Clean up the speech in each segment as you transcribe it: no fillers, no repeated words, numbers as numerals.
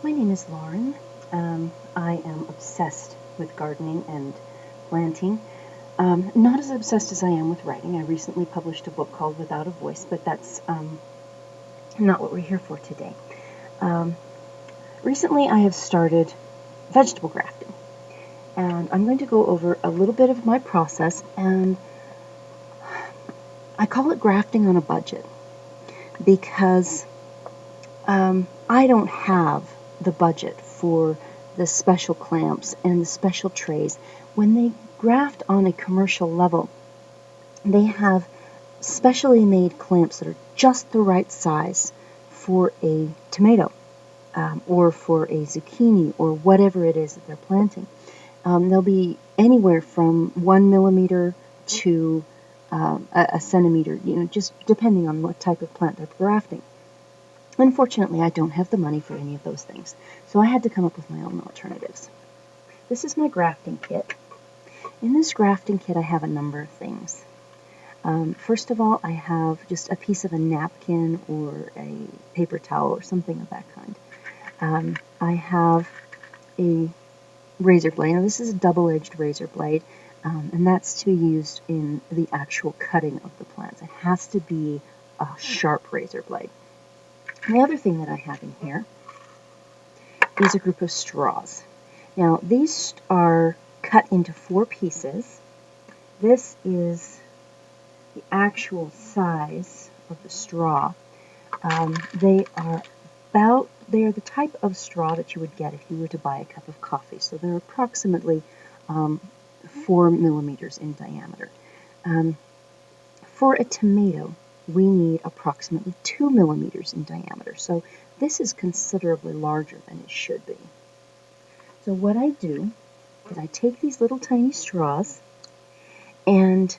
My name is Lauren. I am obsessed with gardening and planting. Not as obsessed as I am with writing. I recently published a book called Without a Voice, but that's not what we're here for today. Um, Recently, I have started vegetable grafting, and I'm going to go over a little bit of my process, and I call it grafting on a budget because I don't have the budget for the special clamps and the special trays. When they graft on a commercial level, they have specially made clamps that are just the right size for a tomato or for a zucchini or whatever it is that they're planting. They'll be anywhere from 1 millimeter to a centimeter, just depending on what type of plant they're grafting. Unfortunately, I don't have the money for any of those things, so I had to come up with my own alternatives. This is my grafting kit. In this grafting kit, I have a number of things. First of all, I have just a piece of a napkin or a paper towel or something of that kind. I have a razor blade. Now, this is a double-edged razor blade, and that's to be used in the actual cutting of the plants. It has to be a sharp razor blade. And the other thing that I have in here is a group of straws. Now, these are cut into 4 pieces. This is the actual size of the straw. They are the type of straw that you would get if you were to buy a cup of coffee. So they're approximately 4 millimeters in diameter. For a tomato, we need approximately 2 millimeters in diameter. So this is considerably larger than it should be. So what I do is I take these little tiny straws and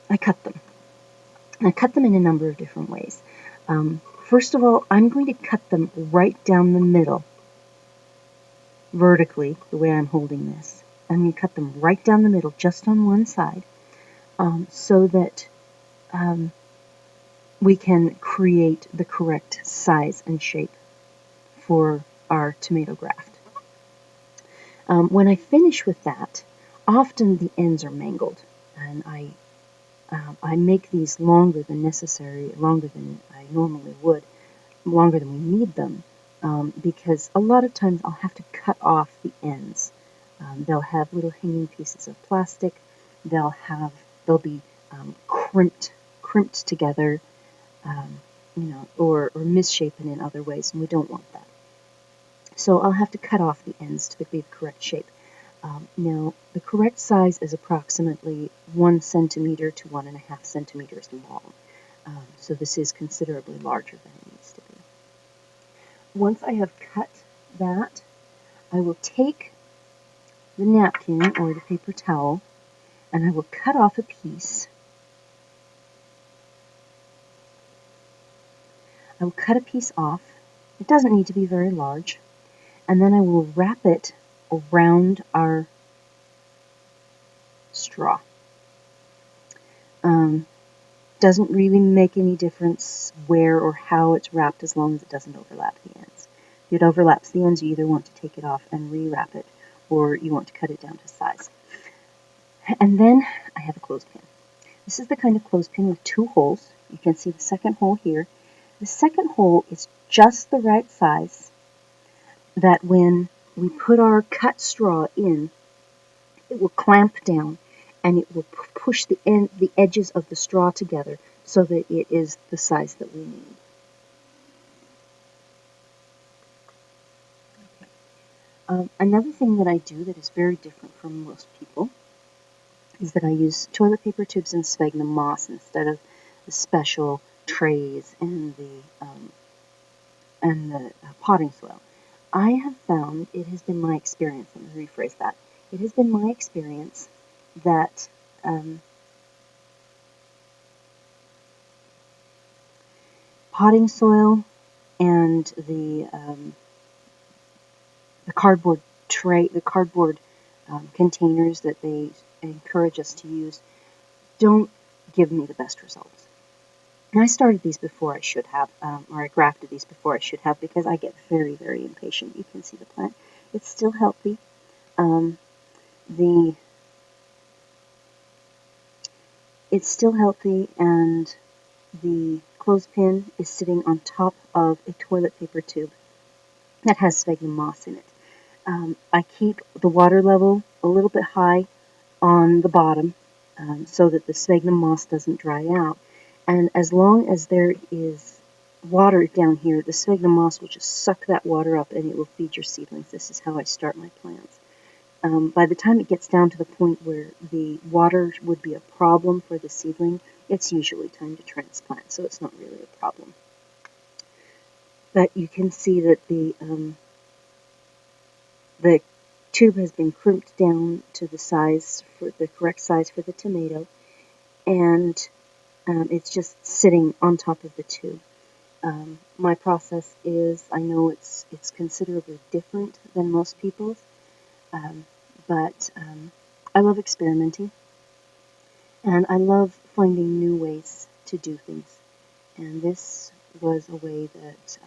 I cut them. And I cut them in a number of different ways. First of all, I'm going to cut them right down the middle, vertically, the way I'm holding this. I'm going to cut them right down the middle, just on one side, so that we can create the correct size and shape for our tomato graft. When I finish with that, often the ends are mangled, and I make these longer than necessary, longer than I normally would, longer than we need them, because a lot of times I'll have to cut off the ends. They'll have little hanging pieces of plastic. They'll be crimped together, or misshapen in other ways, and we don't want that. So I'll have to cut off the ends to be the correct shape. Now, the correct size is approximately 1 centimeter to 1.5 centimeters long. So this is considerably larger than it needs to be. Once I have cut that, I will take the napkin or the paper towel and I will cut off a piece. I will cut a piece off. It doesn't need to be very large. And then I will wrap it around our straw. Doesn't really make any difference where or how it's wrapped as long as it doesn't overlap the ends. If it overlaps the ends, you either want to take it off and rewrap it, or you want to cut it down to size. And then I have a clothespin. This is the kind of clothespin with 2 holes. You can see the second hole here. The second hole is just the right size that when we put our cut straw in, it will clamp down and it will push the edges of the straw together so that it is the size that we need. Another thing that I do that is very different from most people is that I use toilet paper tubes and sphagnum moss instead of the special trays and the potting soil. I have found, it has been my experience, let me rephrase that, it has been my experience that potting soil and the cardboard tray, the cardboard containers that they encourage us to use don't give me the best results. And I started these before I should have, or I grafted these before I should have, because I get very, very impatient. You can see the plant. It's still healthy. Um, the it's still healthy, and the clothespin is sitting on top of a toilet paper tube that has sphagnum moss in it. I keep the water level a little bit high on the bottom, so that the sphagnum moss doesn't dry out. And as long as there is water down here, the sphagnum moss will just suck that water up and it will feed your seedlings. This is how I start my plants. By the time it gets down to the point where the water would be a problem for the seedling, it's usually time to transplant, so it's not really a problem. But you can see that the tube has been crimped down to the size, for the correct size for the tomato, and it's just sitting on top of the tube. My process is, I know it's considerably different than most people's, but I love experimenting, and I love finding new ways to do things. And this was a way that